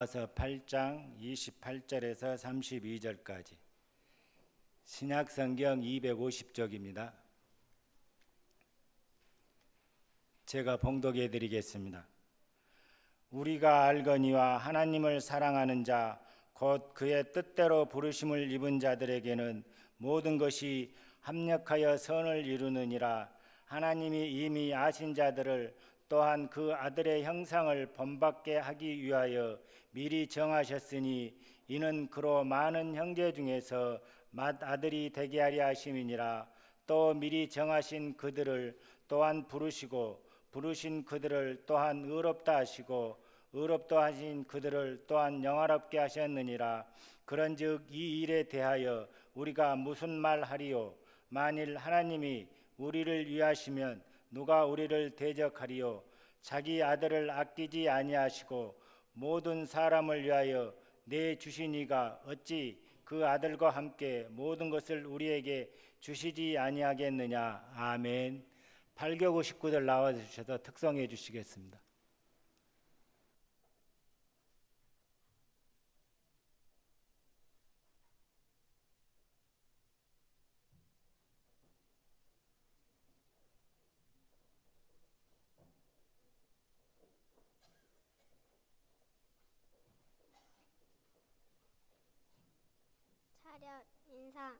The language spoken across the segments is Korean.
로마서 8장 28절에서 32절까지 신약성경 250쪽입니다. 제가 봉독해 드리겠습니다. 우리가 알거니와 하나님을 사랑하는 자 곧 그의 뜻대로 부르심을 입은 자들에게는 모든 것이 합력하여 선을 이루느니라. 하나님이 이미 아신 자들을 또한 그 아들의 형상을 본받게 하기 위하여 미리 정하셨으니 이는 그로 많은 형제 중에서 맏아들이 되게 하려 하심이니라. 또 미리 정하신 그들을 또한 부르시고 부르신 그들을 또한 의롭다 하시고 의롭다 하신 그들을 또한 영화롭게 하셨느니라. 그런즉 이 일에 대하여 우리가 무슨 말하리요? 만일 하나님이 우리를 위하시면 누가 우리를 대적하리요? 자기 아들을 아끼지 아니하시고 모든 사람을 위하여 내주시니가 어찌 그 아들과 함께 모든 것을 우리에게 주시지 아니하겠느냐. 아멘. 8교 99절 나와주셔서 특성해 주시겠습니다. 차렷 인사.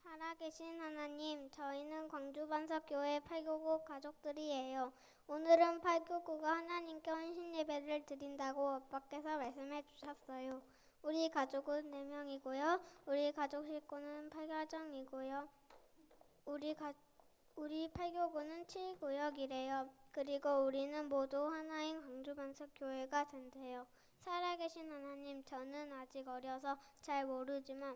살아계신 하나님, 저희는 광주반석교회 8교구 가족들이에요. 오늘은 8교구가 하나님께 헌신 예배를 드린다고 아빠께서 말씀해 주셨어요. 우리 가족은 4명이고요. 우리 가족 식구는 8가정이고요. 우리 8교구는 7구역이래요. 그리고 우리는 모두 하나인 광주반석교회가 된대요. 살아계신 하나님, 저는 아직 어려서 잘 모르지만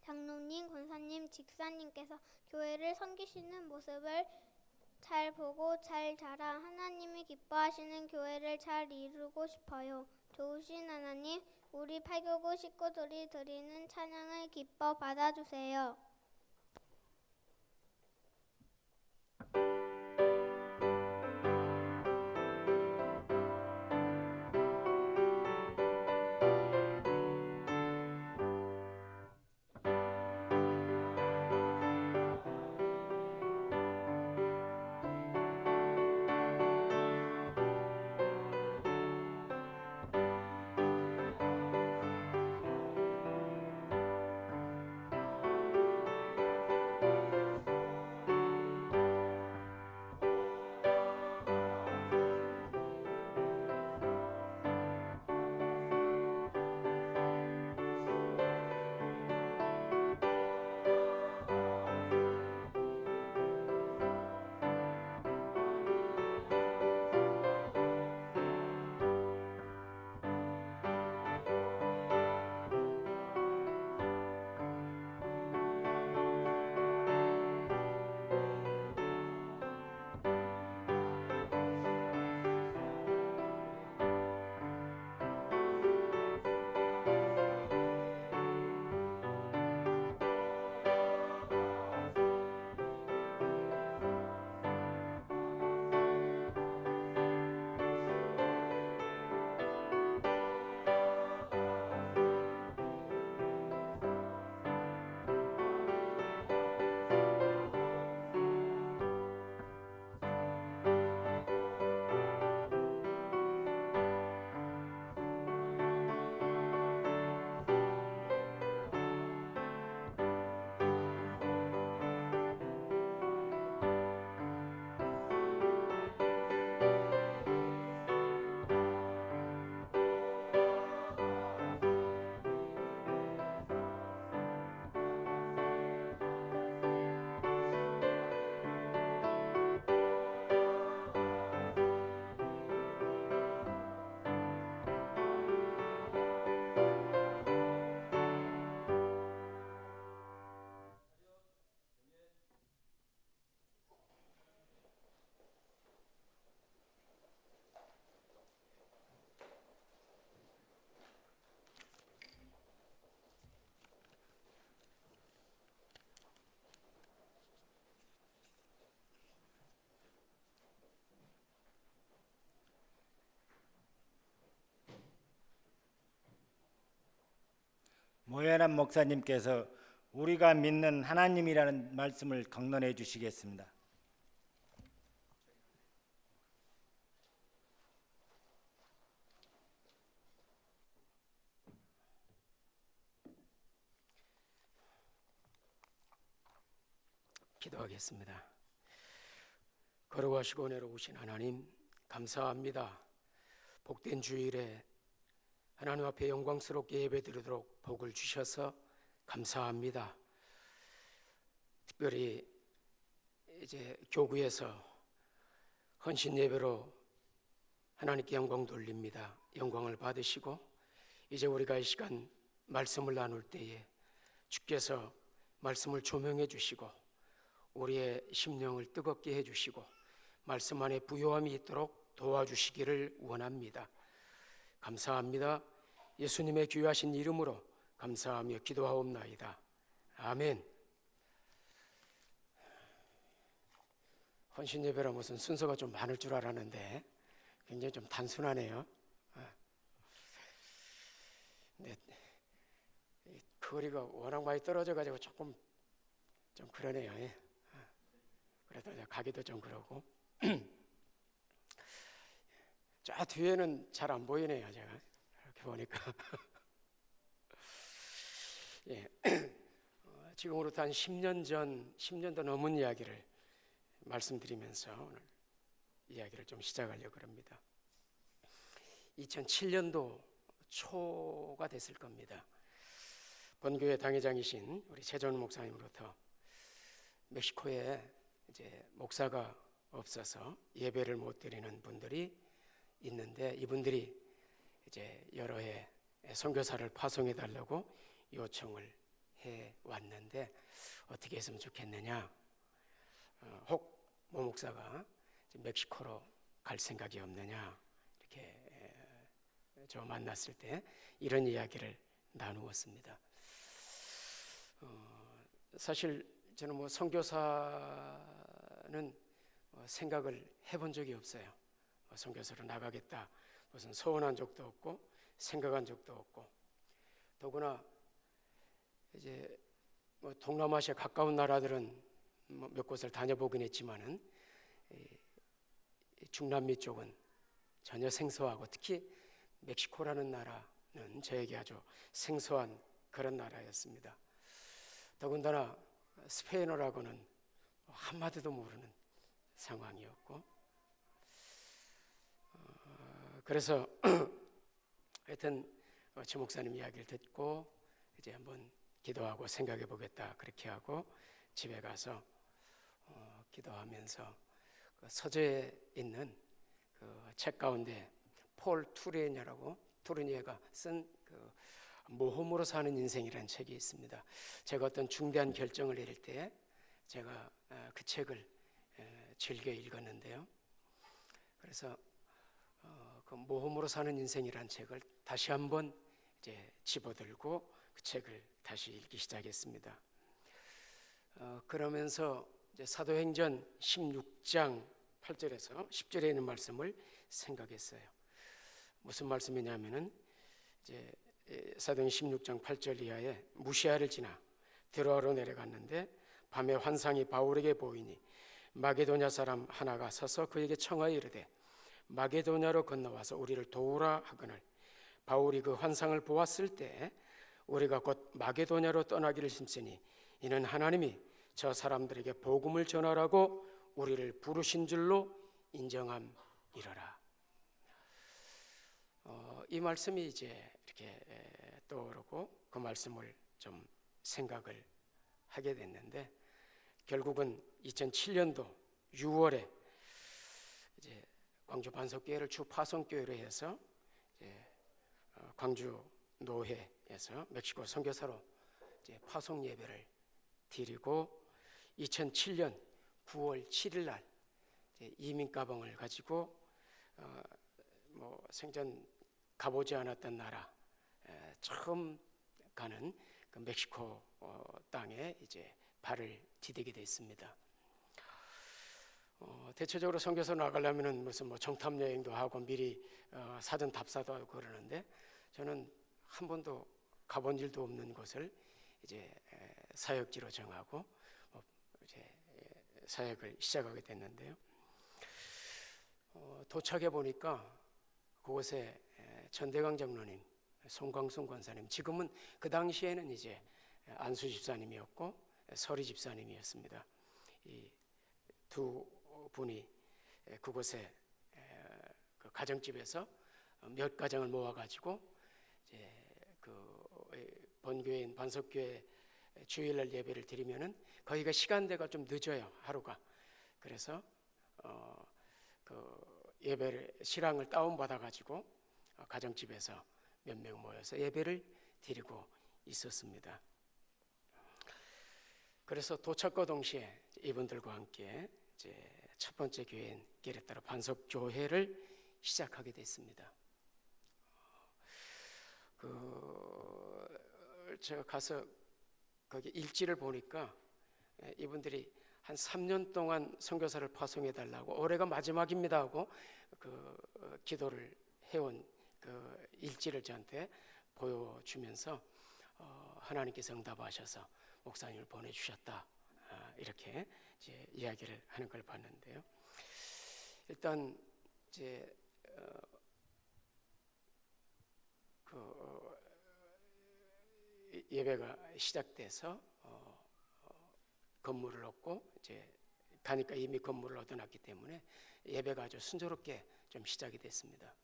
장로님, 권사님, 집사님께서 교회를 섬기시는 모습을 잘 보고 잘 자라 하나님이 기뻐하시는 교회를 잘 이루고 싶어요. 좋으신 하나님, 우리 8교구 식구들이 드리는 찬양을 기뻐 받아주세요. 모연한 목사님께서 우리가 믿는 하나님이라는 말씀을 강론해 주시겠습니다. 기도하겠습니다. 거룩하시고 은혜로우신 하나님, 감사합니다. 복된 주일에 하나님 앞에 영광스럽게 예배드리도록 복을 주셔서 감사합니다. 특별히 이제 교구에서 헌신 예배로 하나님께 영광 돌립니다. 영광을 받으시고 이제 우리가 이 시간 말씀을 나눌 때에 주께서 말씀을 조명해 주시고 우리의 심령을 뜨겁게 해주시고 말씀 안에 부요함이 있도록 도와주시기를 원합니다. 감사합니다. 예수님의 귀하신 이름으로 감사하며 기도하옵나이다. 아멘. 헌신 예배라 무슨 순서가 좀 많을 줄 알았는데 굉장히 좀 단순하네요. 근데 거리가 워낙 많이 떨어져 가지고 조금 좀 그러네요. 그래도 가기도 좀 그러고 저 뒤에는 잘 안 보이네요. 제가 이렇게 보니까 예. 지금으로부터 한 10년도 넘은 이야기를 말씀드리면서 오늘 이야기를 좀 시작하려고 합니다. 2007년도 초가 됐을 겁니다. 본교회 당회장이신 우리 최전 목사님으로부터 멕시코에 이제 목사가 없어서 예배를 못 드리는 분들이 있는데 이분들이 이제 여러 해 선교사를 파송해 달라고 요청을 해 왔는데 어떻게 했으면 좋겠느냐? 혹 모 목사가 멕시코로 갈 생각이 없느냐? 이렇게 저 만났을 때 이런 이야기를 나누었습니다. 사실 저는 뭐 선교사는 생각을 해본 적이 없어요. 선교사로 나가겠다 무슨 소원한 적도 없고 생각한 적도 없고 더구나 이제 뭐 동남아시아 가까운 나라들은 몇 곳을 다녀보긴 했지만은 중남미 쪽은 전혀 생소하고 특히 멕시코라는 나라는 저에게 아주 생소한 그런 나라였습니다. 더군다나 스페인어라고는 한마디도 모르는 상황이었고 그래서 하여튼 최 목사님 이야기를 듣고 이제 한번 기도하고 생각해 보겠다 그렇게 하고 집에 가서 기도하면서 그 서재에 있는 그 책 가운데 폴 투르니에가 쓴 그 모험으로 사는 인생이라는 책이 있습니다. 제가 어떤 중대한 결정을 내릴 때 제가 그 책을 즐겨 읽었는데요. 그래서 그 모험으로 사는 인생이라는 책을 다시 한번 이제 집어들고 그 책을 다시 읽기 시작했습니다. 그러면서 이제 사도행전 16장 8절에서 10절에 있는 말씀을 생각했어요. 무슨 말씀이냐면은 이제 사도행전 16장 8절 이하에 무시아를 지나 드로아로 내려갔는데 밤에 환상이 바울에게 보이니 마게도냐 사람 하나가 서서 그에게 청하여 이르되 마게도냐로 건너와서 우리를 도우라 하거늘 바울이 그 환상을 보았을 때 우리가 곧 마게도냐로 떠나기를 힘쓰니 이는 하나님이 저 사람들에게 복음을 전하라고 우리를 부르신 줄로 인정함이러라. 이 말씀이 이제 이렇게 떠오르고 그 말씀을 좀 생각을 하게 됐는데 결국은 2007년도 6월에 이제 광주 반석교회를 주 파송교회로 해서 이제 광주 노회에서 멕시코 선교사로 이제 파송 예배를 드리고 2007년 9월 7일 날 이민 가방을 가지고 뭐 생전 가보지 않았던 나라 처음 가는 그 멕시코 땅에 이제 발을 디디게 됐습니다. 대체적으로 선교사 나가려면은 무슨 뭐 정탐 여행도 하고 미리 사전 답사도 하고 그러는데 저는 한 번도 가본 일도 없는 곳을 이제 사역지로 정하고 이제 사역을 시작하게 됐는데요. 도착해 보니까 그곳에 전대강 장로님, 송광순 권사님, 지금은 그 당시에는 이제 안수 집사님이었고 서리 집사님이었습니다. 이 두 분이 그곳에 그 가정집에서 몇 가정을 모아가지고 이제 그 본교인 반석교회 주일날 예배를 드리면은 거기가 시간대가 좀 늦어요, 하루가. 그래서 그 예배를 실황을 다운 받아가지고 가정집에서 몇 명 모여서 예배를 드리고 있었습니다. 그래서 도착과 동시에 이분들과 함께 이제 첫 번째 교회인 게레타르 반석교회를 시작하게 됐습니다. 제가 가서 거기 일지를 보니까 이분들이 한 3년 동안 선교사를 파송해 달라고 올해가 마지막입니다 하고 기도를 해온 그 일지를 저한테 보여주면서 하나님께서 응답하셔서 목사님을 보내주셨다, 이렇게 이제 이야기를 하는 걸 봤는데요. 일단 이제 예배가 시작돼서 건물을 얻고 이제 가니까 이미 건물을 얻어놨기 때문에 예배가 아주 순조롭게 좀 시작이 됐습니다.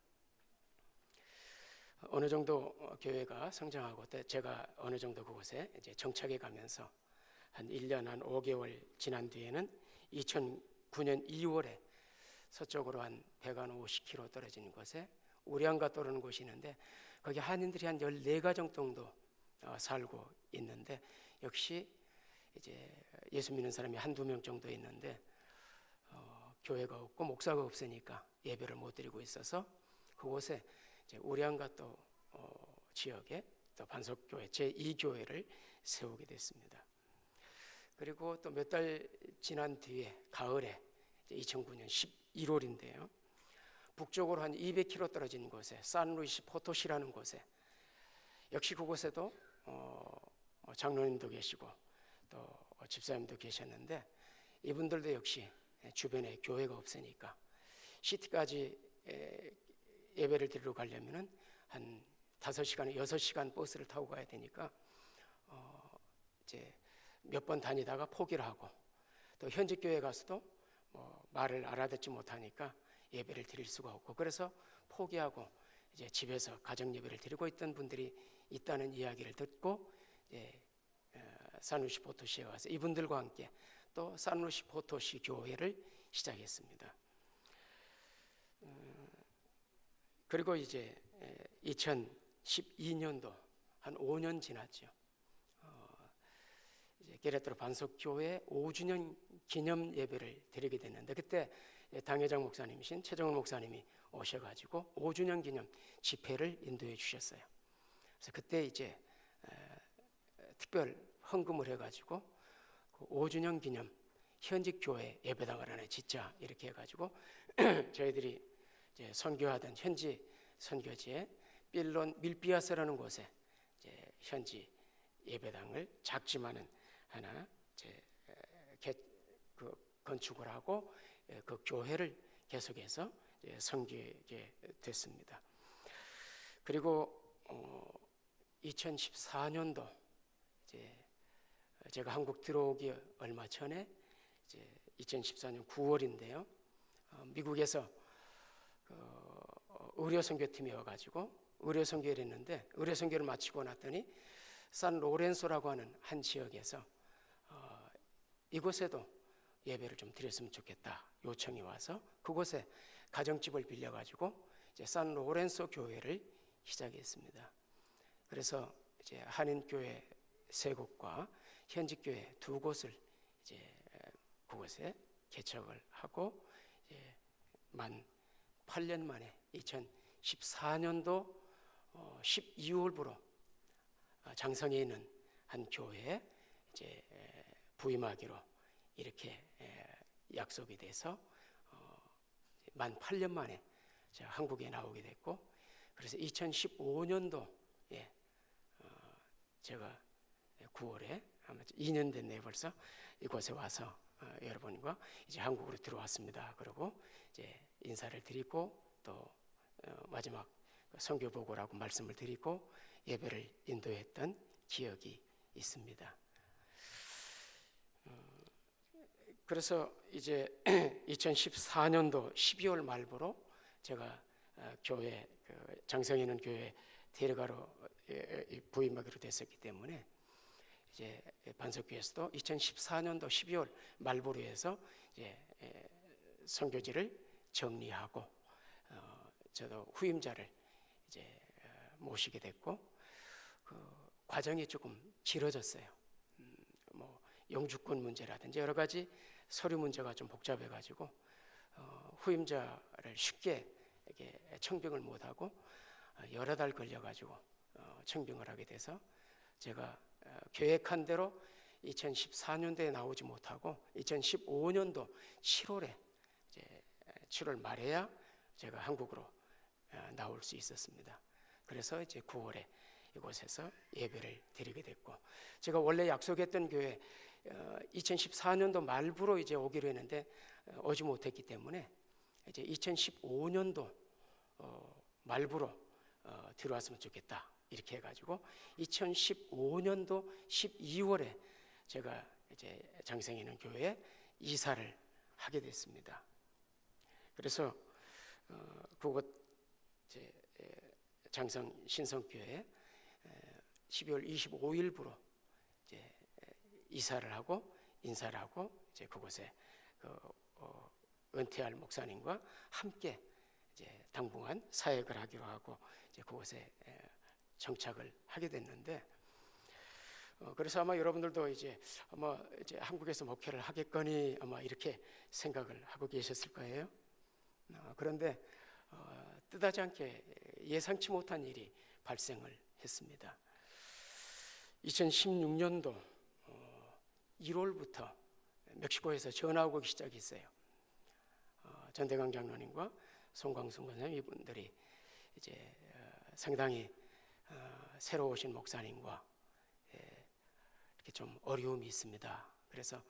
어느 정도 교회가 성장하고 제가 어느 정도 그곳에 이제 정착해 가면서 한 1년 한 5개월 지난 뒤에는 2009년 2월에 서쪽으로 한 150km 떨어진 곳에 우량가 떠오르는 곳이 있는데 거기 한인들이 한 14가정 정도 살고 있는데 역시 이제 예수 믿는 사람이 한두 명 정도 있는데 교회가 없고 목사가 없으니까 예배를 못 드리고 있어서 그곳에 이제 우량가 또 지역에 또 반석교회 제2교회를 세우게 됐습니다. 그리고 또 몇 달 지난 뒤에 가을에 2009년 11월인데요. 북쪽으로 한 200km 떨어진 곳에 산루이스 포토시라는 곳에 역시 그곳에도 장로님도 계시고 또 집사님도 계셨는데 이분들도 역시 주변에 교회가 없으니까 시티까지 예배를 드리러 가려면은 한 5시간, 6시간 버스를 타고 가야 되니까 이제 몇 번 다니다가 포기를 하고 또 현직 교회 가서도 말을 알아듣지 못하니까 예배를 드릴 수가 없고 그래서 포기하고 이제 집에서 가정 예배를 드리고 있던 분들이 있다는 이야기를 듣고 산루시 포토시에 와서 이분들과 함께 또 산루시 포토시 교회를 시작했습니다. 그리고 이제 2012년도 한 5년 지났죠. 이제 게레타르 반석교회 5주년 기념 예배를 드리게 됐는데 그때 당회장 목사님이신 최정훈 목사님이 오셔가지고 5주년 기념 집회를 인도해 주셨어요. 그래서 그때 이제 특별 헌금을 해가지고 그 5주년 기념 현직 교회 예배당을 하나 짓자 이렇게 해가지고 저희들이 이제 선교하던 현지 선교지에 빌론 밀비아스라는 곳에 이제 현지 예배당을 작지만은 하나 이제 건축을 하고 그 교회를 계속해서 섬기게 됐습니다. 그리고 2014년도 이제 제가 한국 들어오기 얼마 전에 이제 2014년 9월인데요. 미국에서 의료 선교팀이 와가지고 의료 선교를 했는데 의료 선교를 마치고 났더니 산 로렌소라고 하는 한 지역에서 이곳에도 예배를 좀 드렸으면 좋겠다 요청이 와서 그곳에 가정집을 빌려가지고 이제 산 로렌소 교회를 시작했습니다. 그래서 이제 한인교회 세 곳과 현직교회 두 곳을 이제 그곳에 개척을 하고 이제 만 8년 만에 2014년도 12월부로 장성에 있는 한 교회에 이제 부임하기로 이렇게 약속이 돼서 만 8년 만에 제가 한국에 나오게 됐고 그래서 2015년도에 제가 9월에 아마 2년 됐네요 벌써. 이곳에 와서 여러분과 이제 한국으로 들어왔습니다. 그리고 이제 인사를 드리고 또 마지막 선교 보고라고 말씀을 드리고 예배를 인도했던 기억이 있습니다. 그래서 이제 2014년도 12월 말부로 제가 교회 장성인은 교회 데려가러 부임하기로 됐었기 때문에 이제 반석교에서도 2014년도 12월 말부로 해서 이제 선교지를 정리하고 저도 후임자를 이제 모시게 됐고 그 과정이 조금 길어졌어요. 뭐 영주권 문제라든지 여러 가지 서류 문제가 좀 복잡해가지고 후임자를 쉽게 이렇게 청빙을 못하고 여러 달 걸려가지고 청빙을 하게 돼서 제가 계획한 대로 2014년도에 나오지 못하고 2015년도 7월에 이제 7월 말에야 제가 한국으로 나올 수 있었습니다. 그래서 이제 9월에 이곳에서 예배를 드리게 됐고 제가 원래 약속했던 교회 2014년도 말부로 이제 오기로 했는데 오지 못했기 때문에 이제 2015년도 말부로 들어왔으면 좋겠다 이렇게 해가지고 2015년도 12월에 제가 이제 장성인은 교회에 이사를 하게 됐습니다. 그래서 그곳 이제 장성 신성교회 12월 25일부로 이제 이사를 하고 인사를 하고 이제 그곳에 은퇴할 목사님과 함께 이제 당분간 사역을 하기로 하고 이제 그곳에 정착을 하게 됐는데 그래서 아마 여러분들도 이제 아마 이제 한국에서 목회를 하겠거니 아마 이렇게 생각을 하고 계셨을 거예요. 그런데 뜻하지 않게 예상치 못한 일이 발생을 했습니다. 2016년도 1월부터 멕시코에서 전화가 오기 시작했어요. 전대강 장로님과 송광순 권사님 이분들이 이제 상당히 새로 오신 목사님과 이렇게 좀 어려움이 있습니다. 그래서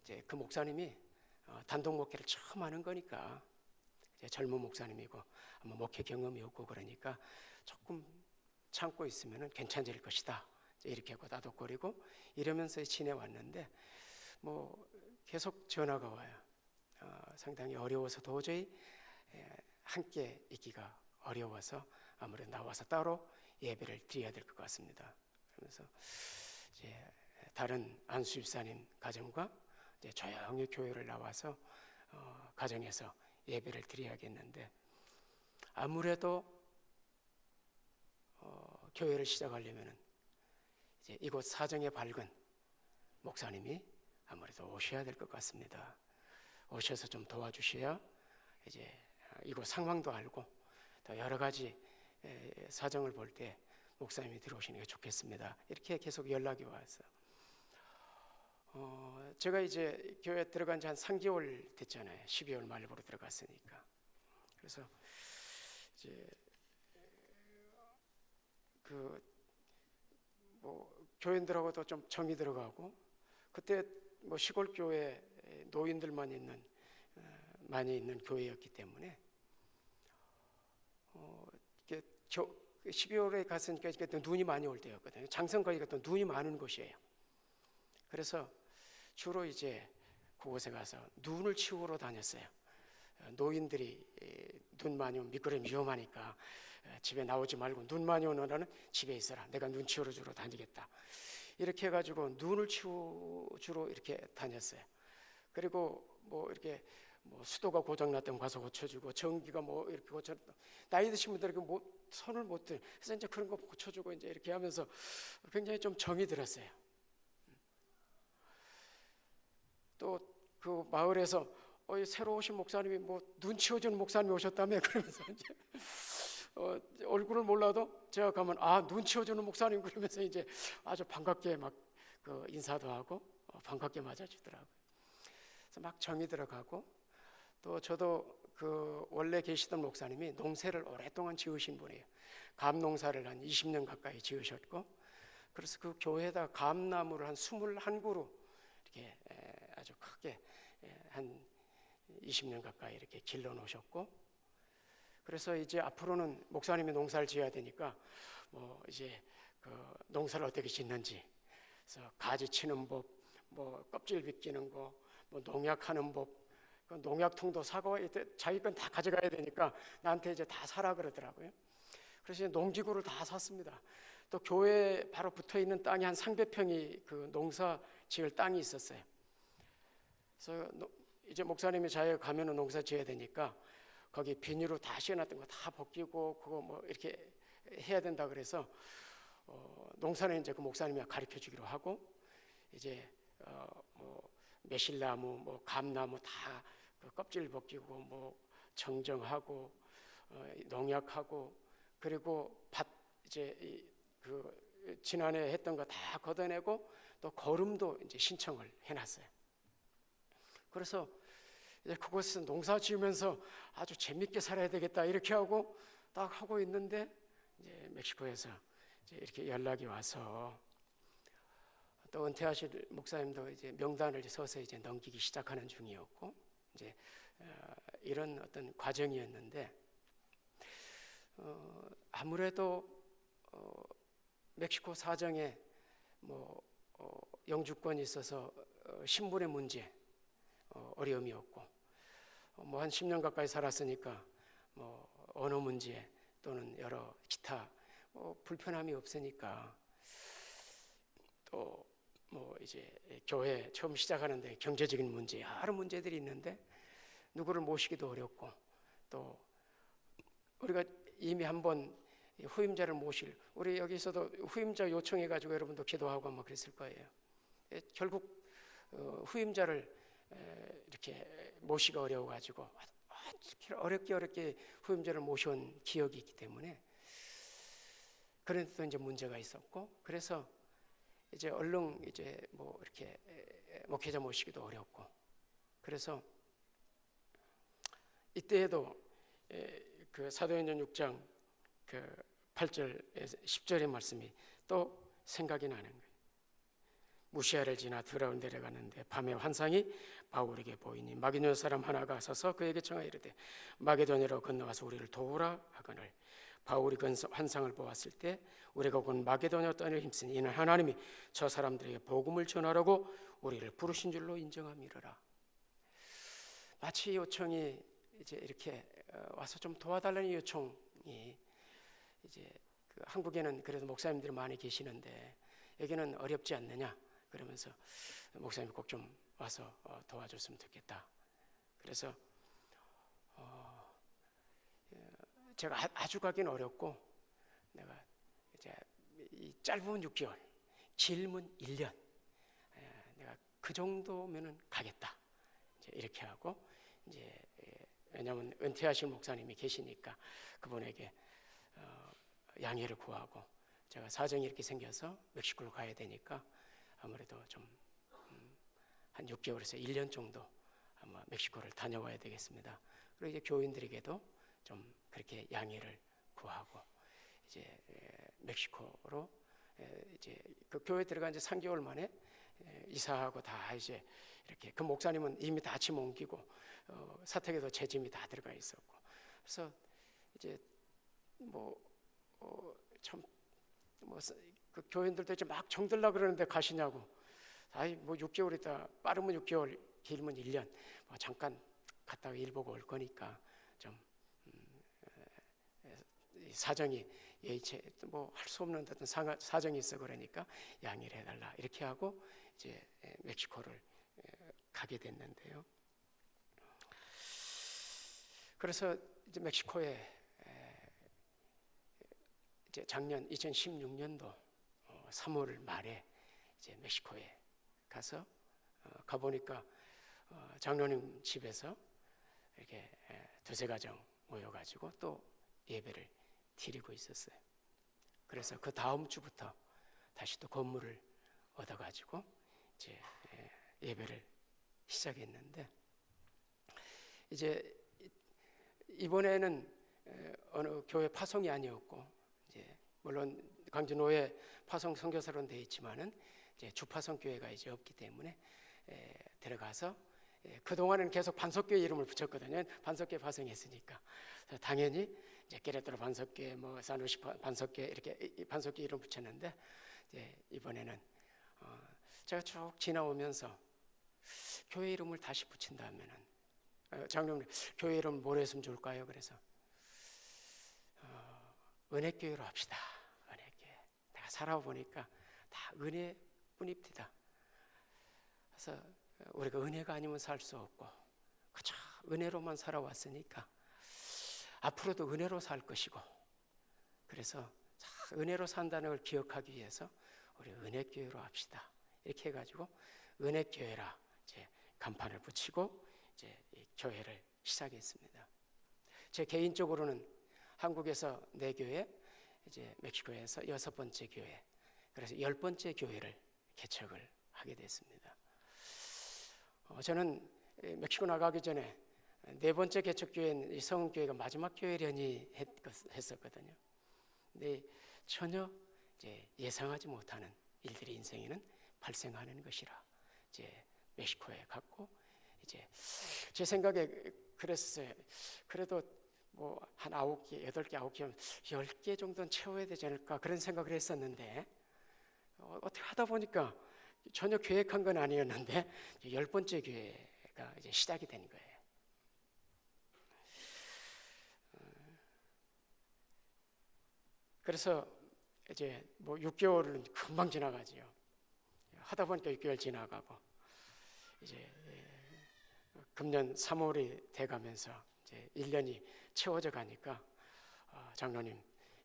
이제 그 목사님이 단독 목회를 처음 하는 거니까 이제 젊은 목사님이고 아마 목회 경험이 없고 그러니까 조금 참고 있으면 괜찮을 것이다 이렇게 하고 다독거리고 이러면서 지내왔는데 뭐 계속 전화가 와요. 상당히 어려워서 도저히 함께 있기가 어려워서 아무래도 나와서 따로 예배를 드려야 될 것 같습니다. 그러면서 이제 다른 안수집사님 가정과 이제 조용히 교회를 나와서 가정에서 예배를 드려야겠는데 아무래도 교회를 시작하려면은 이제 이곳 사정에 밝은 목사님이 아무래도 오셔야 될 것 같습니다. 오셔서 좀 도와주셔야 이제 이곳 상황도 알고 또 여러 가지 사정을 볼 때 목사님이 들어오시는 게 좋겠습니다. 이렇게 계속 연락이 와서 제가 이제 교회 들어간 지 한 3개월 됐잖아요. 12월 말부로 들어갔으니까. 그래서 이제 뭐 교인들하고도 좀 정이 들어가고 그때 뭐 시골 교회 노인들만 있는 많이 있는 교회였기 때문에 12월에 갔으니까 또 눈이 많이 올 때였거든요. 장성거리가 또 눈이 많은 곳이에요. 그래서 주로 이제 그곳에 가서 눈을 치우러 다녔어요. 노인들이 눈 많이 오면 미끄러우면 위험하니까 집에 나오지 말고 눈 많이 오는 날은 집에 있어라. 내가 눈 치우러 주러 다니겠다. 이렇게 해가지고 눈을 주로 이렇게 다녔어요. 그리고 뭐 이렇게 뭐 수도가 고장났다면 가서 고쳐주고 전기가 뭐 이렇게 고쳐 나이 드신 분들에게 뭐 손을 못 들. 그래서 이제 그런 거 고쳐주고 이제 이렇게 하면서 굉장히 좀 정이 들었어요. 또 그 마을에서 새로 오신 목사님이 뭐 눈 치워주는 목사님이 오셨다며 그러면서 이제 얼굴을 몰라도 제가 가면 눈 치워주는 목사님 그러면서 이제 아주 반갑게 막 그 인사도 하고 반갑게 맞아주더라고요. 그래서 막 정이 들어가고 또 저도 그 원래 계시던 목사님이 농사를 오랫동안 지으신 분이에요. 감 농사를 한 20년 가까이 지으셨고, 그래서 그 교회에다 감나무를 한 21그루 이렇게 아주 크게 한 20년 가까이 이렇게 길러 놓으셨고, 그래서 이제 앞으로는 목사님이 농사를 지어야 되니까 뭐 이제 그 농사를 어떻게 짓는지, 그래서 가지 치는 법, 뭐 껍질 벗기는 거, 뭐 농약하는 법, 그 농약통도 사고 자기 건 다 가져가야 되니까 나한테 이제 다 사라 그러더라고요. 그래서 농지구를 다 샀습니다. 또 교회 바로 붙어 있는 땅이 한 300평이 그 농사 지을 땅이 있었어요. 그래서 이제 목사님이 자기가 가면은 농사 지어야 되니까 거기 비닐로 다 씌워놨던 거 다 벗기고 그거 뭐 이렇게 해야 된다 그래서 농사는 이제 그 목사님이 가르쳐 주기로 하고, 이제 뭐 매실나무, 뭐 감나무 다 그 껍질 벗기고 뭐 정정하고 농약하고, 그리고 밭 이제 그 지난해 했던 거 다 걷어내고 또 거름도 이제 신청을 해놨어요. 그래서 이제 그곳에서 농사 지으면서 아주 재밌게 살아야 되겠다 이렇게 하고 딱 하고 있는데, 이제 멕시코에서 이제 이렇게 연락이 와서, 또 은퇴하실 목사님도 이제 명단을 서서 이제 넘기기 시작하는 중이었고, 이제 이런 어떤 과정이었는데, 아무래도 멕시코 사정에 뭐 영주권이 있어서 신분의 문제 어려움이 없고, 뭐 한 10년 가까이 살았으니까 뭐 언어 문제 또는 여러 기타 불편함이 없으니까, 또 뭐 이제 교회 처음 시작하는데 경제적인 문제 여러 문제들이 있는데 누구를 모시기도 어렵고, 또 우리가 이미 한번 후임자를 모실, 우리 여기서도 후임자 요청해 가지고 여러분도 기도하고 뭐 그랬을 거예요. 결국 후임자를 이렇게 모시기가 어려워 가지고 어렵게 후임자를 모셔온 기억이 있기 때문에, 그런데도 이제 문제가 있었고, 그래서 이제 얼른 이제 뭐 이렇게 목회자 모시기도 어렵고, 그래서 이때에도 그 사도행전 6장 그 8절에서 10절의 말씀이 또 생각이 나는 거예요. 무시아를 지나 드라운 데려 가는데 밤에 환상이 바울에게 보이니 마게도냐 사람 하나가 서서 그에게 청하여 이르되 마게도냐로 건너가서 우리를 도우라 하거늘, 바울이 그 환상을 보았을 때 우리가 곧 마게도냐 땅에 힘쓰니 이는 하나님이 저 사람들에게 복음을 전하라고 우리를 부르신 줄로 인정함이로라. 마치 요청이 이제 이렇게 와서 좀 도와달라는 요청이, 이제 그 한국에는 그래도 목사님들이 많이 계시는데 여기는 어렵지 않느냐 그러면서 목사님 꼭 좀 와서 도와줬으면 좋겠다. 그래서 제가 아주 가기는 어렵고, 내가 이제 이 짧으면 6개월, 길면 1년, 내가 그 정도면은 가겠다. 이제 이렇게 하고, 이제 왜냐하면 은퇴하실 목사님이 계시니까 그분에게 양해를 구하고, 제가 사정이 이렇게 생겨서 멕시코로 가야 되니까 아무래도 좀 한 6개월에서 1년 정도 아마 멕시코를 다녀와야 되겠습니다. 그리고 이제 교인들에게도 좀 그렇게 양해를 구하고, 이제 멕시코로 이제 그 교회 들어간 지 3개월 만에 이사하고 다 이제 이렇게, 그 목사님은 이미 다 짐 옮기고 사택에도 제 짐이 다 들어가 있었고, 그래서 이제 참 그 교인들도 이제 막 정들라 그러는데 가시냐고, 아이 뭐 6개월 있다, 빠르면 6개월, 길면 1년, 뭐 잠깐 갔다가 일 보고 올 거니까 좀 사정이 예의치 뭐 할 수 없는 어떤 사정이 있어 그러니까 양해를 해달라 이렇게 하고 이제 멕시코를 가게 됐는데요. 그래서 이제 멕시코에 이제 작년 2016년도 3월 말에 이제 멕시코에 가서 가보니까 장로님 집에서 이렇게 두세 가정 모여가지고 또 예배를 드리고 있었어요. 그래서 그 다음 주부터 다시 또 건물을 얻어가지고 이제 예배를 시작했는데, 이제 이번에는 어느 교회 파송이 아니었고 물론 광주노회 파송 선교사로는 되어 있지만은 이제 주파송 교회가 이제 없기 때문에 들어가서 그 동안은 계속 반석교회 이름을 붙였거든요. 반석교회 파송했으니까 당연히 이제 깨레토로 반석교회, 뭐 사누시 반석교회 이렇게 반석교회 이름 붙였는데 이번에는 제가 쭉 지나오면서 교회 이름을 다시 붙인다면은 장로님 교회 이름 뭘 했으면 좋을까요? 그래서 은혜교회로 합시다. 은혜교회. 내가 살아보니까 다 은혜뿐입니다. 그래서 우리가 은혜가 아니면 살 수 없고 그저 은혜로만 살아왔으니까 앞으로도 은혜로 살 것이고, 그래서 은혜로 산다는 걸 기억하기 위해서 우리 은혜교회로 합시다. 이렇게 해가지고 은혜교회라 이제 간판을 붙이고 이제 이 교회를 시작했습니다. 제 개인적으로는 한국에서 4교회, 이제 멕시코에서 6번째 교회, 그래서 10번째 교회를 개척을 하게 됐습니다. 저는 멕시코 나가기 전에 4번째 개척교회는 성은교회가 마지막 교회련이 했었거든요. 근데 전혀 이제 예상하지 못하는 일들이 인생에는 발생하는 것이라 이제 멕시코에 갔고, 이제 제 생각에 그랬어요. 그래도 뭐 한 9개, 8개, 9개, 10개 정도는 채워야 되지 않을까 그런 생각을 했었는데 어떻게 하다 보니까 전혀 계획한 건 아니었는데 10번째 교회가 이제 시작이 된 거예요. 그래서 이제 뭐 6개월은 금방 지나가지요. 하다 보니까 6개월 지나가고 이제 금년 3월이 돼가면서 이제 1년이 채워져 가니까 장로님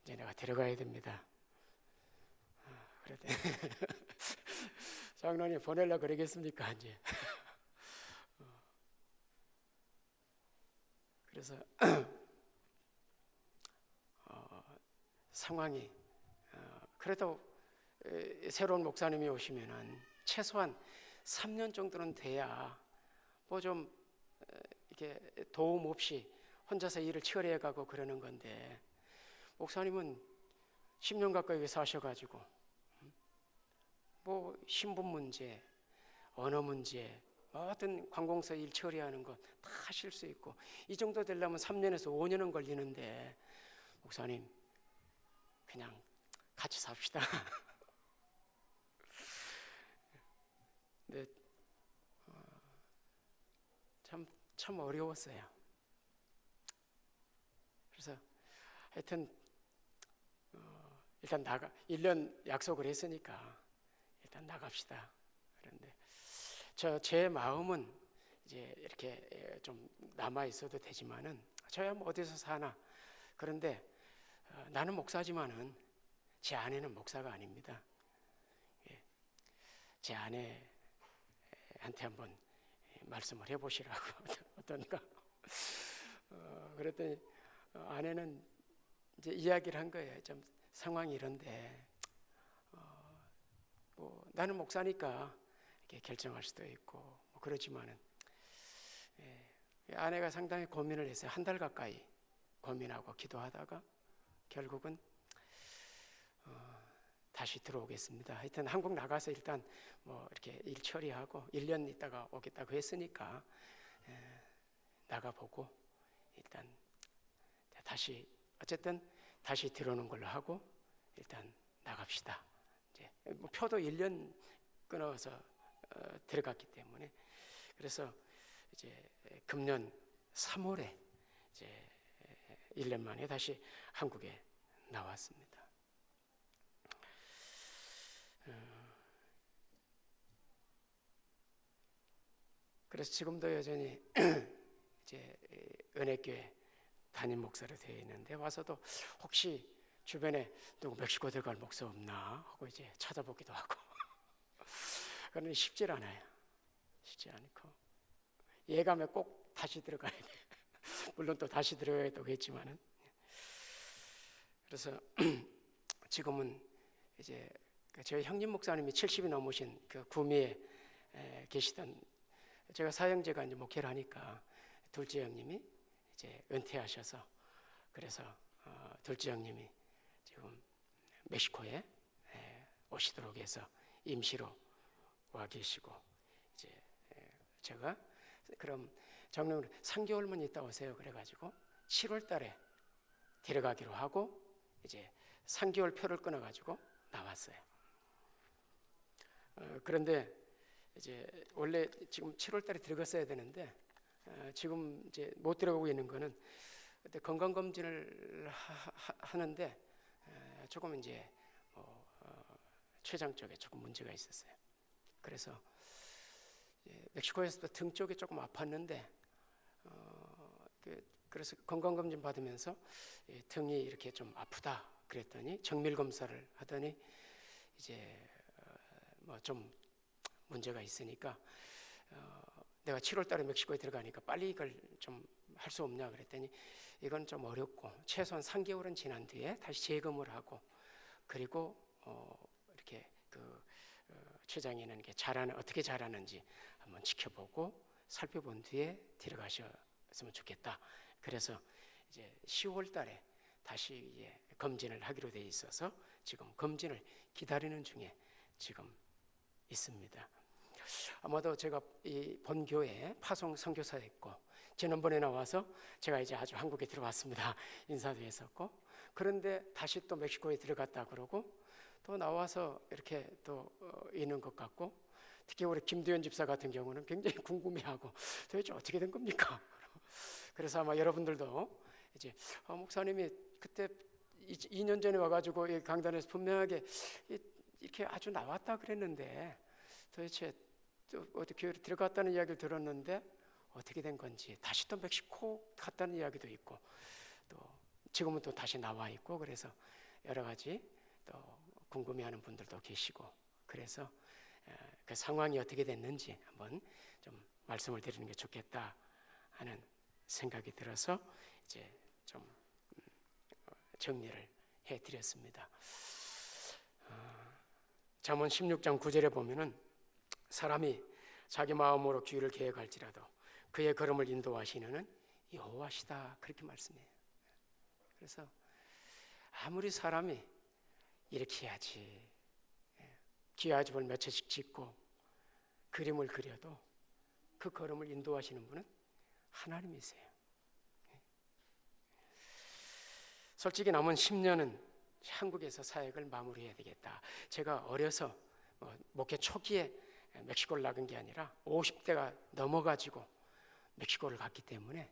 이제 내가 데려가야 됩니다. 그랬더니 장로님 보내려고 그러겠습니까 이제. 그래서 상황이 그래도 새로운 목사님이 오시면은 최소한 3년 정도는 돼야 뭐 좀 이렇게 도움 없이 혼자서 일을 처리해 가고 그러는 건데, 목사님은 10년 가까이 사셔가지고 뭐 신분 문제, 언어 문제, 어떤 관공서 일 처리하는 거 다 하실 수 있고, 이 정도 되려면 3년에서 5년은 걸리는데 목사님 그냥 같이 삽시다. 근데 참 어려웠어요. 그래서 하여튼 일단 1년 약속을 했으니까 일단 나갑시다. 그런데 제 마음은 이제 이렇게 좀 남아 있어도 되지만은 저야 뭐 어디서 사나. 그런데 나는 목사지만은 제 아내는 목사가 아닙니다. 제 아내한테 한번 말씀을 해보시라고 어떤가. 그랬더니 아내는 이제 이야기를 한 거예요. 좀 상황이 이런데 뭐 나는 목사니까 이렇게 결정할 수도 있고 뭐 그렇지만은 아내가 상당히 고민을 했어요. 1달 가까이 고민하고 기도하다가 결국은 다시 들어오겠습니다. 하여튼 한국 나가서 일단 뭐 이렇게 일 처리하고 1년 있다가 오겠다고 했으니까 나가보고 일단 다시 어쨌든 다시 들어오는 걸로 하고 일단 나갑시다. 이제 뭐 표도 1년 끊어서 들어갔기 때문에, 그래서 이제 금년 3월에 이제 1년 만에 다시 한국에 나왔습니다. 그래서 지금도 여전히 이제 은혜교회 담임 목사로 되어 있는데, 와서도 혹시 주변에 누구 멕시코 들어갈 목사 없나 하고 이제 찾아보기도 하고 그러니 쉽지 않아요. 쉽지 않고 예감에 꼭 다시 들어가야 돼. 물론 또 다시 들어가야겠다고 했지만은, 그래서 지금은 이제 저희 형님 목사님이 70이 넘으신 그 구미에 계시던, 제가 사형제가 이제 목회를 하니까 둘째 형님이 이제 은퇴하셔서, 그래서 둘째 형님이 지금 멕시코에 오시도록 해서 임시로 와 계시고, 이제 제가 그럼 정령으로 3개월만 있다 오세요 그래가지고 7월 달에 데려가기로 하고 이제 3개월 표를 끊어가지고 나왔어요. 그런데 이제 원래 지금 7월 달에 들어갔어야 되는데 지금 이제 못 들어가고 있는 거는 그때 건강 검진을 하는데 조금 이제 췌장 쪽에 조금 문제가 있었어요. 그래서 멕시코에서도 등 쪽이 조금 아팠는데 그래서 건강 검진 받으면서 등이 이렇게 좀 아프다 그랬더니 정밀 검사를 하더니 이제 뭐 좀 문제가 있으니까 내가 7월 달에 멕시코에 들어가니까 빨리 이걸 좀 할 수 없냐 그랬더니 이건 좀 어렵고 최소한 3개월은 지난 뒤에 다시 재검을 하고 그리고 이렇게 췌장에는 게 어떻게 자라는지 한번 지켜보고 살펴본 뒤에 들어가셨으면 좋겠다. 그래서 이제 10월 달에 다시 검진을 하기로 돼 있어서 지금 검진을 기다리는 중에 지금 있습니다. 아마도 제가 이 본교회 파송 선교사였고 지난번에 나와서 제가 이제 아주 한국에 들어왔습니다. 인사도 했었고 그런데 다시 또 멕시코에 들어갔다 그러고 또 나와서 이렇게 또 있는 것 같고 특히 우리 김두현 집사 같은 경우는 굉장히 궁금해하고 도대체 어떻게 된 겁니까? 그래서 아마 여러분들도 이제 목사님이 그때 2년 전에 와가지고 이 강단에서 분명하게 이렇게 아주 나왔다 그랬는데 도대체 또 어떻게 들어갔다는 이야기를 들었는데 어떻게 된 건지 다시 또 멕시코 갔다는 이야기도 있고 또 지금은 또 다시 나와 있고 그래서 여러 가지 또 궁금해하는 분들도 계시고 그래서 그 상황이 어떻게 됐는지 한번 좀 말씀을 드리는 게 좋겠다 하는 생각이 들어서 이제 좀 정리를 해드렸습니다. 잠언 16장 9절에 보면은 사람이 자기 마음으로 길을 계획할지라도 그의 걸음을 인도하시는 여호와시다 그렇게 말씀해요. 그래서 아무리 사람이 이렇게 해야지 기와집을 몇 채씩 짓고 그림을 그려도 그 걸음을 인도하시는 분은 하나님이세요. 솔직히 남은 10년은 한국에서 사역을 마무리해야 되겠다. 제가 어려서 목회 초기에 멕시코를 나간 게 아니라 50대가 넘어가지고 멕시코를 갔기 때문에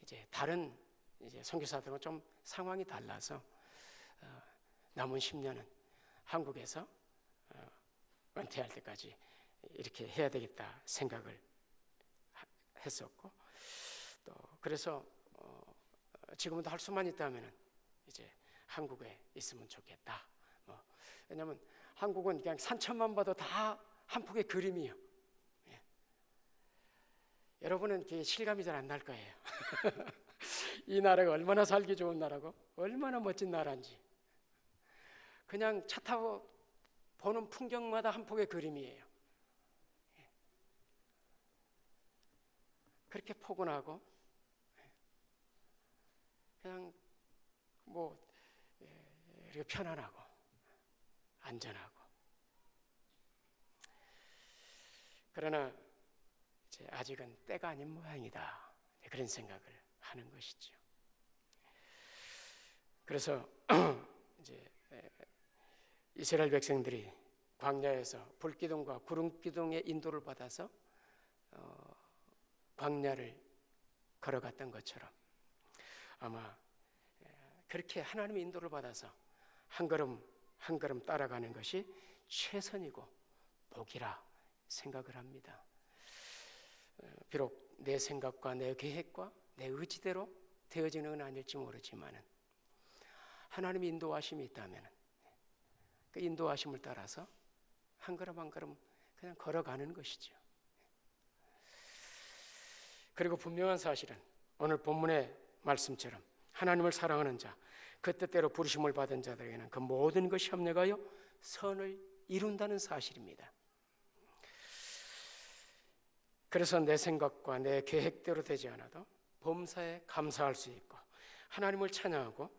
이제 다른 이제 선교사들은 좀 상황이 달라서 남은 10년은 한국에서 은퇴할 때까지 이렇게 해야 되겠다 생각을 했었고 또 그래서 지금도 할 수만 있다면은 이제 한국에 있으면 좋겠다. 왜냐하면 한국은 그냥 산천만 봐도 다 한 폭의 그림이에요. 여러분은 그게 실감이 잘 안 날 거예요. 이 나라가 얼마나 살기 좋은 나라고 얼마나 멋진 나라인지 그냥 차 타고 보는 풍경마다 한 폭의 그림이에요. 그렇게 포근하고 그냥 이렇게 편안하고 안전하고 그러나 이제 아직은 때가 아닌 모양이다 그런 생각을 하는 것이죠. 그래서 이제 이스라엘 백성들이 광야에서 불기둥과 구름기둥의 인도를 받아서 광야를 걸어갔던 것처럼 아마 그렇게 하나님의 인도를 받아서 한 걸음 한 걸음 따라가는 것이 최선이고 복이라 생각을 합니다. 비록 내 생각과 내 계획과 내 의지대로 되어지는 건 아닐지 모르지만 하나님의 인도하심이 있다면 그 인도하심을 따라서 한 걸음 한 걸음 그냥 걸어가는 것이죠. 그리고 분명한 사실은 오늘 본문의 말씀처럼 하나님을 사랑하는 자, 그 뜻대로 부르심을 받은 자들에게는 그 모든 것이 합력하여 선을 이룬다는 사실입니다. 그래서 내 생각과 내 계획대로 되지 않아도 범사에 감사할 수 있고 하나님을 찬양하고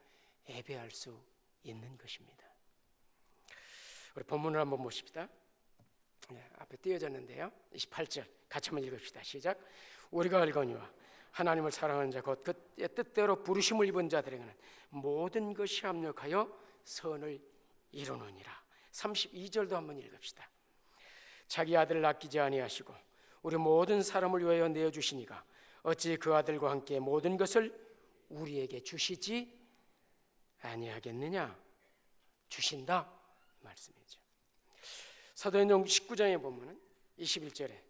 예배할 수 있는 것입니다. 우리 본문을 한번 보십시다. 네, 앞에 띄어졌는데요. 28절 같이 한번 읽읍시다. 시작. 우리가 알거니와 하나님을 사랑하는 자 곧 그의 뜻대로 부르심을 입은 자들에게는 모든 것이 합력하여 선을 이루느니라. 32절도 한번 읽읍시다. 자기 아들을 아끼지 아니하시고 우리 모든 사람을 위하여 내어주시니가 어찌 그 아들과 함께 모든 것을 우리에게 주시지 아니하겠느냐. 주신다 말씀이죠. 사도행전 19장에 보면은 21절에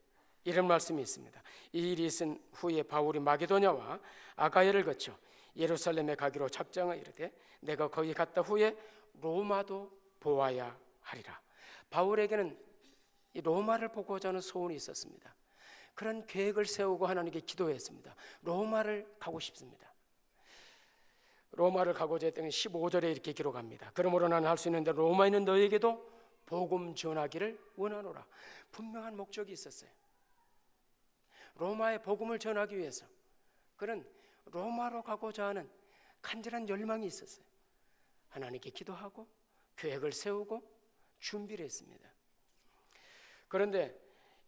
이런 말씀이 있습니다. 이 일이 있은 후에 바울이 마게도냐와 아가야를 거쳐 예루살렘에 가기로 작정하여 이르되 내가 거기 갔다 후에 로마도 보아야 하리라. 바울에게는 이 로마를 보고자 하는 소원이 있었습니다. 그런 계획을 세우고 하나님께 기도했습니다. 로마를 가고 싶습니다. 로마를 가고자 했더니 15절에 이렇게 기록합니다. 그러므로 나는 할 수 있는데 로마에 있는 너에게도 복음 전하기를 원하노라. 분명한 목적이 있었어요. 로마에 복음을 전하기 위해서 그는 로마로 가고자 하는 간절한 열망이 있었어요. 하나님께 기도하고 계획을 세우고 준비를 했습니다. 그런데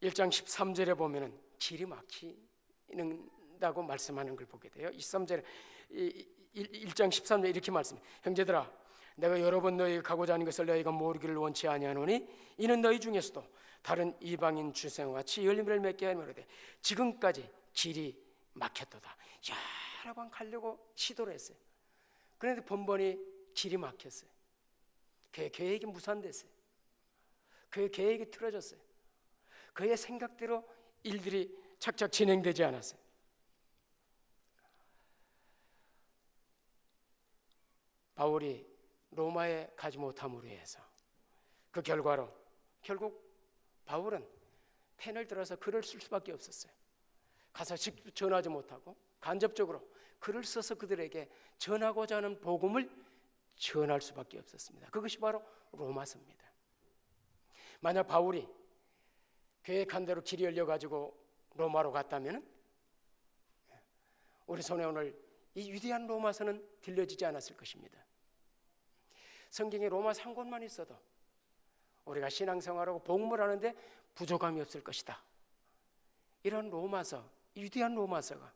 1장 13절에 보면은 길이 막히는다고 말씀하는 걸 보게 돼요. 13절에 1장 13절에 이렇게 말씀해요. 형제들아, 내가 여러 번 너희가 가고자 하는 것을 너희가 모르기를 원치 아니하노니 이는 너희 중에서도 다른 이방인 주생과 같이 열림을 맺게 하노라되 지금까지 길이 막혔도다. 여러 번 가려고 시도를 했어요. 그런데 번번이 길이 막혔어요. 그의 계획이 무산됐어요. 그의 계획이 틀어졌어요. 그의 생각대로 일들이 착착 진행되지 않았어요. 바울이 로마에 가지 못함으로 해서 그 결과로 결국 바울은 펜을 들어서 글을 쓸 수밖에 없었어요. 가서 직접 전하지 못하고 간접적으로 글을 써서 그들에게 전하고자 하는 복음을 전할 수밖에 없었습니다. 그것이 바로 로마서입니다. 만약 바울이 계획한 대로 길이 열려가지고 로마로 갔다면 우리 손에 오늘 이 위대한 로마서는 들려지지 않았을 것입니다. 성경에 로마서 한 권만 있어도 우리가 신앙생활하고 복음을 하는데 부족함이 없을 것이다. 이런 로마서, 위대한 로마서가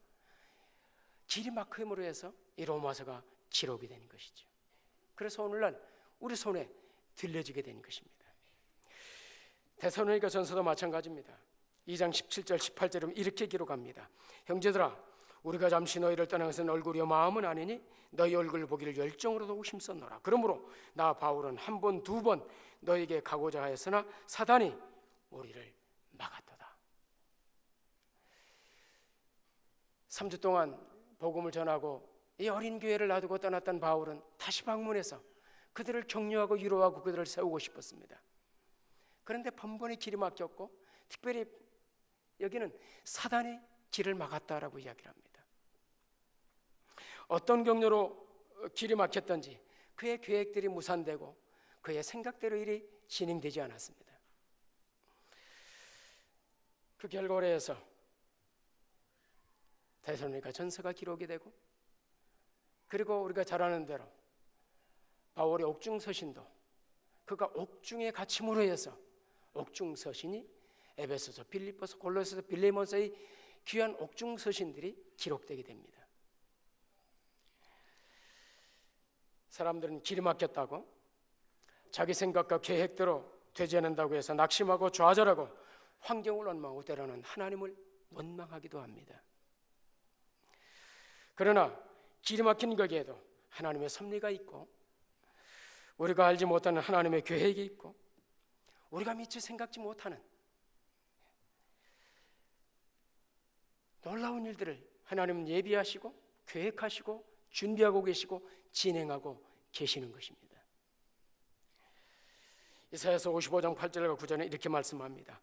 길이 막힘으로 해서 이 로마서가 기록이 되는 것이죠. 그래서 오늘날 우리 손에 들려지게 되는 것입니다. 데살로니가 전서도 마찬가지입니다. 2장 17절 18절은 이렇게 기록합니다. 형제들아, 우리가 잠시 너희를 떠난 것은 얼굴이요 마음은 아니니 너희 얼굴을 보기를 열정으로 더욱 힘썼노라. 그러므로 나 바울은 한 번 두 번 너희에게 가고자 하였으나 사단이 우리를 막았도다. 3주 동안 복음을 전하고 이 어린 교회를 놔두고 떠났던 바울은 다시 방문해서 그들을 격려하고 위로하고 그들을 세우고 싶었습니다. 그런데 번번이 길이 막혔고 특별히 여기는 사단이 길을 막았다라고 이야기를 합니다. 어떤 경로로 길이 막혔던지 그의 계획들이 무산되고 그의 생각대로 일이 진행되지 않았습니다. 그 결과로 해서 데살로니가 전서가 기록이 되고 그리고 우리가 잘 아는 대로 바울의 옥중 서신도 그가 옥중에 갇힘으로 해서 옥중 서신이 에베소서, 빌립보서, 골로새서, 빌레몬서의 귀한 옥중 서신들이 기록되게 됩니다. 사람들은 길이 막혔다고 자기 생각과 계획대로 되지 않는다고 해서 낙심하고 좌절하고 환경을 원망하고 때로는 하나님을 원망하기도 합니다. 그러나 길이 막힌 거기에도 하나님의 섭리가 있고 우리가 알지 못하는 하나님의 계획이 있고 우리가 미처 생각지 못하는 놀라운 일들을 하나님은 예비하시고 계획하시고 준비하고 계시고 진행하고 계시는 것입니다. 이사야서 55장 8절과 9절은 이렇게 말씀합니다.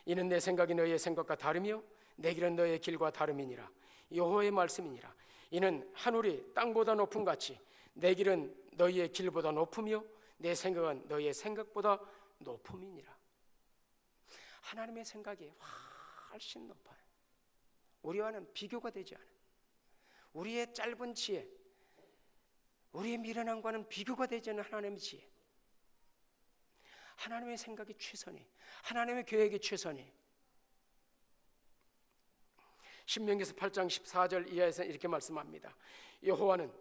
이는 내 생각이 너희의 생각과 다르며 내 길은 너희의 길과 다름이니라. 여호와의 말씀이니라. 이는 하늘이 땅보다 높음 같이 내 길은 너희의 길보다 높으며 내 생각은 너희의 생각보다 높음이니라. 하나님의 생각이 훨씬 높아요. 우리와는 비교가 되지 않아요. 우리의 짧은 지혜, 우리의 미련함과는 비교가 되지 않는 하나님의 지혜. 하나님의 생각이 최선이, 하나님의 계획이 최선이. 신명기서 8장 14절 이하에서 이렇게 말씀합니다. 여호와는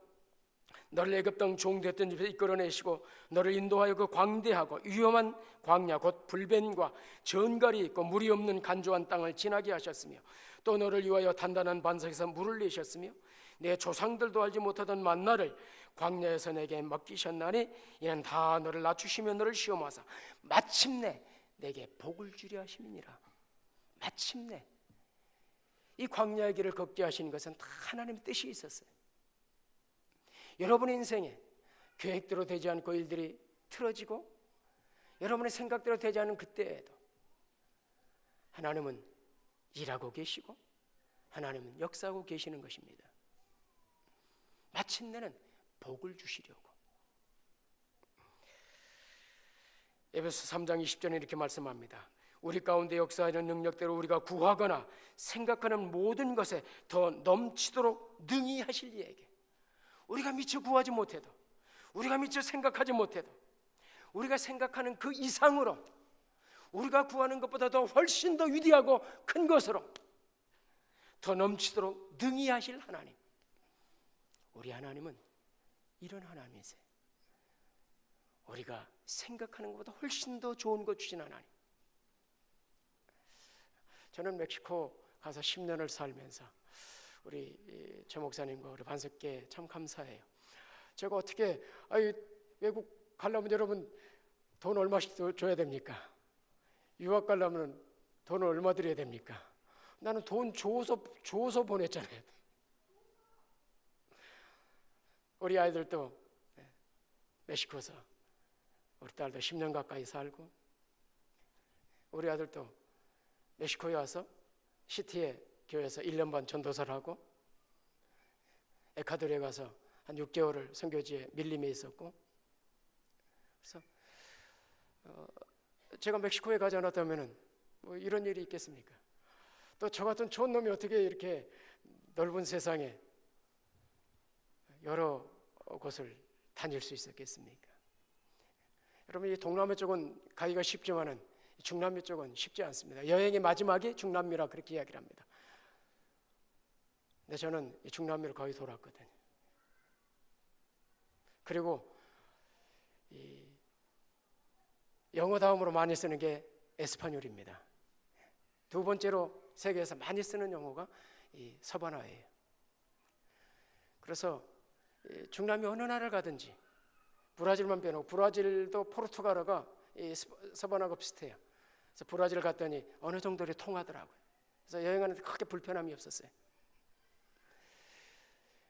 너를 애굽 땅 종되었던 집에서 이끌어내시고 너를 인도하여 그 광대하고 위험한 광야 곧 불변과 전갈이 있고 물이 없는 간조한 땅을 지나게 하셨으며 또 너를 위하여 단단한 반석에서 물을 내셨으며 내 조상들도 알지 못하던 만나를 광야에서 내게 먹이셨나니 이는 다 너를 낮추시며 너를 시험하사 마침내 내게 복을 주려 하심이니라. 마침내 이 광야의 길을 걷게 하시는 것은 다 하나님의 뜻이 있었어요. 여러분의 인생에 계획대로 되지 않고 일들이 틀어지고 여러분의 생각대로 되지 않은 그때에도 하나님은 일하고 계시고 하나님은 역사하고 계시는 것입니다. 마침내는 복을 주시려고. 에베소 3장 20절에 이렇게 말씀합니다. 우리 가운데 역사하는 능력대로 우리가 구하거나 생각하는 모든 것에 더 넘치도록 능히 하실 이에게, 우리가 미처 구하지 못해도, 우리가 미처 생각하지 못해도, 우리가 생각하는 그 이상으로, 우리가 구하는 것보다 더 훨씬 더 위대하고 큰 것으로 더 넘치도록 능히 하실 하나님, 우리 하나님은 이런 하나님이세요. 우리가 생각하는 것보다 훨씬 더 좋은 것 주신 하나님. 저는 멕시코 가서 10년을 살면서 우리 최 목사님과 우리 반석께 참 감사해요. 제가 어떻게 외국 가려면 여러분 돈 얼마씩 줘야 됩니까? 유학 가려면 돈을 얼마 드려야 됩니까? 나는 돈 줘서 보냈잖아요. 우리 아이들도 멕시코에서 우리 딸도 10년 가까이 살고, 우리 아들도 멕시코에 와서 시티에 교회에서 1년 반 전도사를 하고, 에콰도르에 가서 한 6개월을 선교지에 밀림에 있었고, 그래서 제가 멕시코에 가지 않았다면은 뭐 이런 일이 있겠습니까? 또 저 같은 좋은 놈이 어떻게 이렇게 넓은 세상에 여러 곳을 다닐 수 있었겠습니까? 여러분, 이 동남아 쪽은 가기가 쉽지만은 중남미 쪽은 쉽지 않습니다. 여행의 마지막이 중남미라 그렇게 이야기를 합니다. 근데 저는 이 중남미를 거의 돌았거든요. 그리고 이 영어 다음으로 많이 쓰는 게 에스파뇰입니다. 두 번째로 세계에서 많이 쓰는 영어가 이 서바나예요. 그래서 중남미 어느 나라를 가든지, 브라질만 빼놓고, 브라질도 포르투갈어가 이 서바나가 비슷해요. 그래서 브라질 갔더니 어느 정도를 통하더라고요. 그래서 여행하는데 크게 불편함이 없었어요.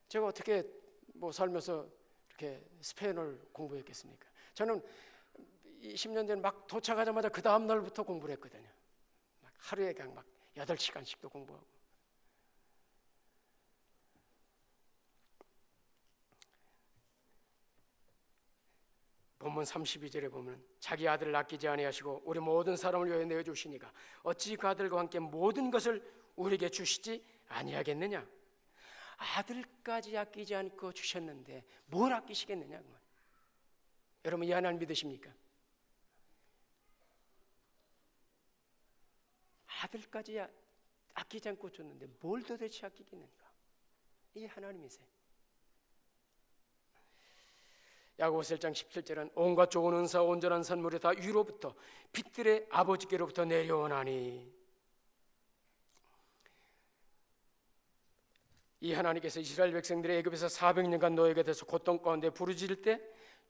제가 어떻게 뭐 살면서 이렇게 스페인어를 공부했겠습니까? 저는 10년 전에 막 도착하자마자 그 다음 날부터 공부를 했거든요. 막 하루에 그냥 막 8시간씩도 공부하고. 본문 32절에 보면 자기 아들을 아끼지 아니하시고 우리 모든 사람을 위하여 내어주시니까 어찌 그 아들과 함께 모든 것을 우리에게 주시지 아니하겠느냐. 아들까지 아끼지 않고 주셨는데 뭘 아끼시겠느냐. 여러분, 이 하나님 믿으십니까? 아들까지 아끼지 않고 줬는데 뭘 도대체 아끼겠는가. 이 하나님이세요. 야고보서 1장 17절은 온갖 좋은 은사 온전한 선물이 다 위로부터 빛들의 아버지께로부터 내려오나니, 이 하나님께서 이스라엘 백성들의 애굽에서 400년간 노예가 돼서 고통 가운데 부르짖을 때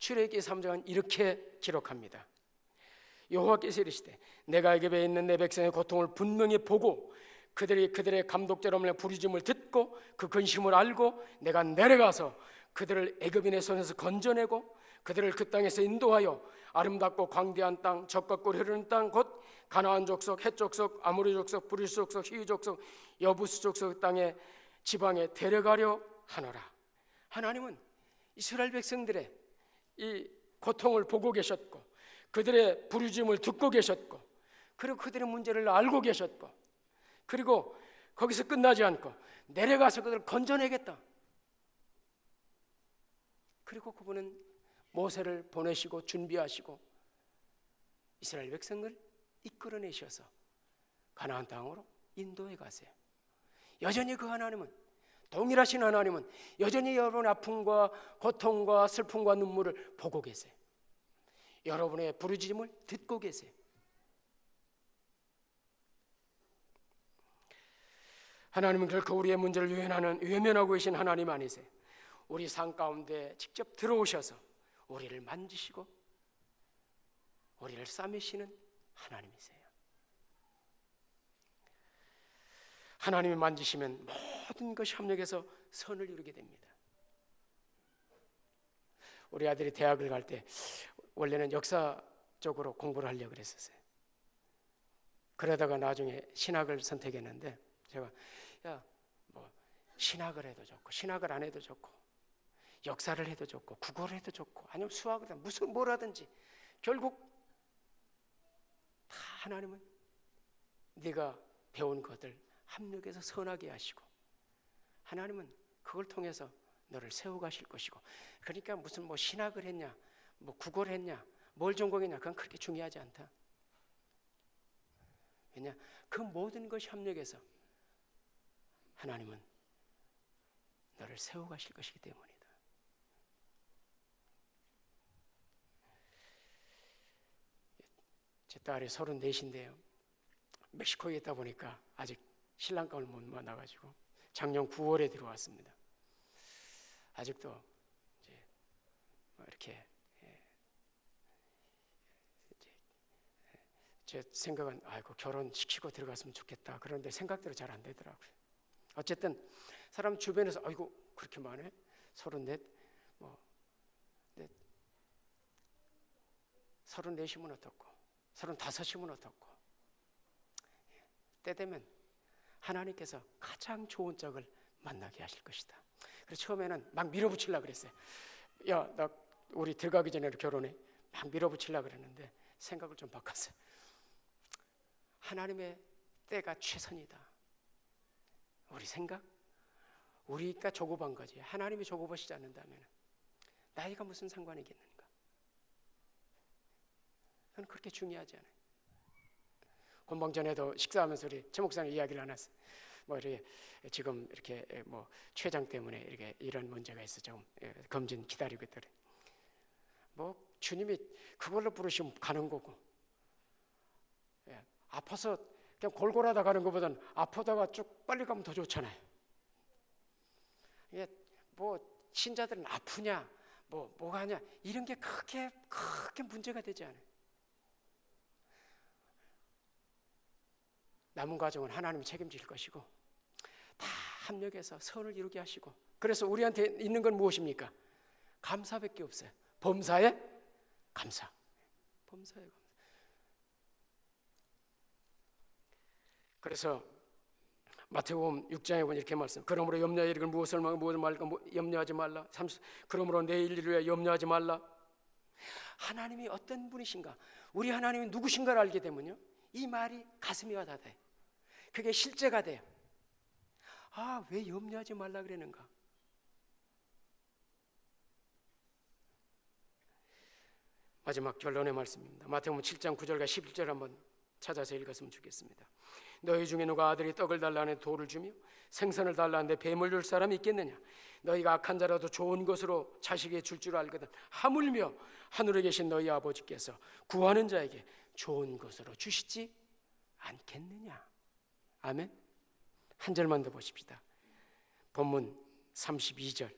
출애굽기 3장은 이렇게 기록합니다. 여호와께서 이르시되 내가 애굽에 있는 내 백성의 고통을 분명히 보고 그들의 감독자로만 부르짖음을 듣고 그 근심을 알고 내가 내려가서 그들을 애굽인의 손에서 건져내고 그들을 그 땅에서 인도하여 아름답고 광대한 땅, 젖과 꿀이 흐르는 땅, 곧 가나안 족속, 헷 족속, 아모리 족속, 브리스 족속, 히위 족속, 여부스 족속 땅의 지방에 데려가려 하노라. 하나님은 이스라엘 백성들의 이 고통을 보고 계셨고 그들의 부르짖음을 듣고 계셨고 그리고 그들의 문제를 알고 계셨고 그리고 거기서 끝나지 않고 내려가서 그들을 건져내겠다. 그리고 그분은 모세를 보내시고 준비하시고 이스라엘 백성을 이끌어내셔서 가나안 땅으로 인도해 가세요. 여전히 그 하나님은, 동일하신 하나님은 여전히 여러분의 아픔과 고통과 슬픔과 눈물을 보고 계세요. 여러분의 부르짖음을 듣고 계세요. 하나님은 결코 우리의 문제를 외면하고 계신 하나님 아니세요. 우리 삶 가운데 직접 들어오셔서 우리를 만지시고 우리를 싸매시는 하나님이세요. 하나님이 만지시면 모든 것이 합력해서 선을 이루게 됩니다. 우리 아들이 대학을 갈 때 원래는 역사 쪽으로 공부를 하려고 그랬었어요. 그러다가 나중에 신학을 선택했는데 제가 뭐 신학을 해도 좋고 신학을 안 해도 좋고 역사를 해도 좋고 국어를 해도 좋고 아니면 수학을 해도 무슨 뭘 하든지 결국 다 하나님은 네가 배운 것들 합력해서 선하게 하시고 하나님은 그걸 통해서 너를 세워가실 것이고, 그러니까 무슨 뭐 신학을 했냐 뭐 국어를 했냐 뭘 전공했냐 그건 그렇게 중요하지 않다. 왜냐, 그 모든 것이 합력해서 하나님은 너를 세워가실 것이기 때문이다. 제 딸이 34인데요 멕시코에 있다 보니까 아직 신랑감을 못 만나가지고 작년 9월에 들어왔습니다. 아직도 이제 뭐 이렇게 제 생각은 아이고 결혼시키고 들어갔으면 좋겠다. 그런데 생각대로 잘 안 되더라고요. 어쨌든 사람 주변에서 아이고 그렇게 많네. 34, 뭐 34이면 어떻고 35이면 어떻고, 때 되면 하나님께서 가장 좋은 짝을 만나게 하실 것이다. 그래서 처음에는 막 밀어붙이려고 그랬어요. 야, 나 우리 들어가기 전에 결혼해. 막 밀어붙이려고 그랬는데 생각을 좀 바꿨어요. 하나님의 때가 최선이다. 우리 생각? 우리가 조급한 거지. 하나님이 조급하시지 않는다면 나이가 무슨 상관이겠는가? 그건 그렇게 중요하지 않아요. 본방 전에도 식사하면서 우리 최 목사님 이야기를 나눴어요. 뭐 이렇게 지금 이렇게 뭐 췌장 때문에 이렇게 이런 문제가 있어 좀 검진 기다리고 있더래. 뭐 주님이 그걸로 부르시면 가는 거고, 아파서 그냥 골골하다 가는 것보다는 아프다가 쭉 빨리 가면 더 좋잖아요. 이게 뭐 신자들은 아프냐 뭐가 하냐 이런 게 크게 문제가 되지 않아요. 남은 과정은 하나님이 책임질 것이고 다 합력해서 선을 이루게 하시고, 그래서 우리한테 있는 건 무엇입니까? 감사밖에 없어요. 범사에 감사. 범사에 감사. 그래서 마태복음 6장에 보면 이렇게 말씀. 그러므로 염려하여 이르기를 무엇을 말까 염려하지 말라. 그러므로 내일 일을 위하여 염려하지 말라. 하나님이 어떤 분이신가, 우리 하나님이 누구신가를 알게 되면요 이 말이 가슴이 와닿아요. 그게 실제가 돼요. 아, 왜 염려하지 말라 그러는가? 마지막 결론의 말씀입니다. 마태복음 7장 9절과 11절 한번 찾아서 읽었으면 좋겠습니다. 너희 중에 누가 아들이 떡을 달라 하는데 돌을 주며 생선을 달라 하는데 뱀을 줄 사람이 있겠느냐? 너희가 악한 자라도 좋은 것으로 자식에게 줄 알거든 하물며 하늘에 계신 너희 아버지께서 구하는 자에게 좋은 것으로 주시지 않겠느냐? 아멘. 한 절만 더 보십시다. 본문 32절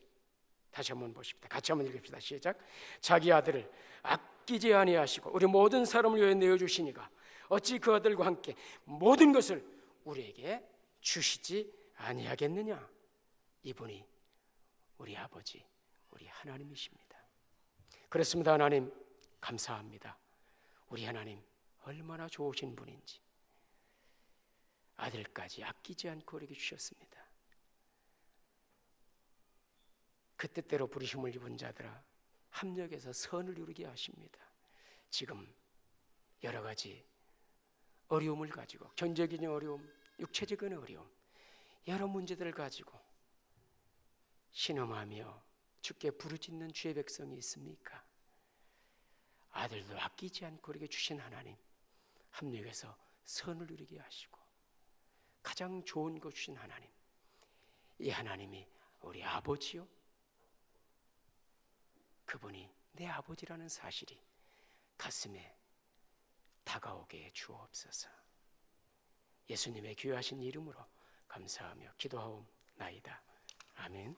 다시 한번 보십시다. 같이 한번 읽읍시다. 시작. 자기 아들을 아끼지 아니하시고 우리 모든 사람을 위해 내어주시니가 어찌 그 아들과 함께 모든 것을 우리에게 주시지 아니하겠느냐? 이분이 우리 아버지, 우리 하나님이십니다. 그렇습니다. 하나님 감사합니다. 우리 하나님 얼마나 좋으신 분인지 아들까지 아끼지 않고 우리에게 주셨습니다. 그 뜻대로 부르심을 입은 자들아 합력해서 선을 이루게 하십니다. 지금 여러 가지 어려움을 가지고 경제적인 어려움, 육체적인 어려움, 여러 문제들을 가지고 신음하며 주께 부르짖는 주의 백성이 있습니까? 아들도 아끼지 않고 우리에게 주신 하나님, 합력해서 선을 누리게 하시고 가장 좋은 것 주신 하나님, 이 하나님이 우리 아버지요, 그분이 내 아버지라는 사실이 가슴에 다가오게 해 주옵소서. 예수님의 귀하신 이름으로 감사하며 기도하옵나이다. 아멘.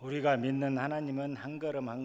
우리가 믿는 하나님은 한 걸음 한 걸음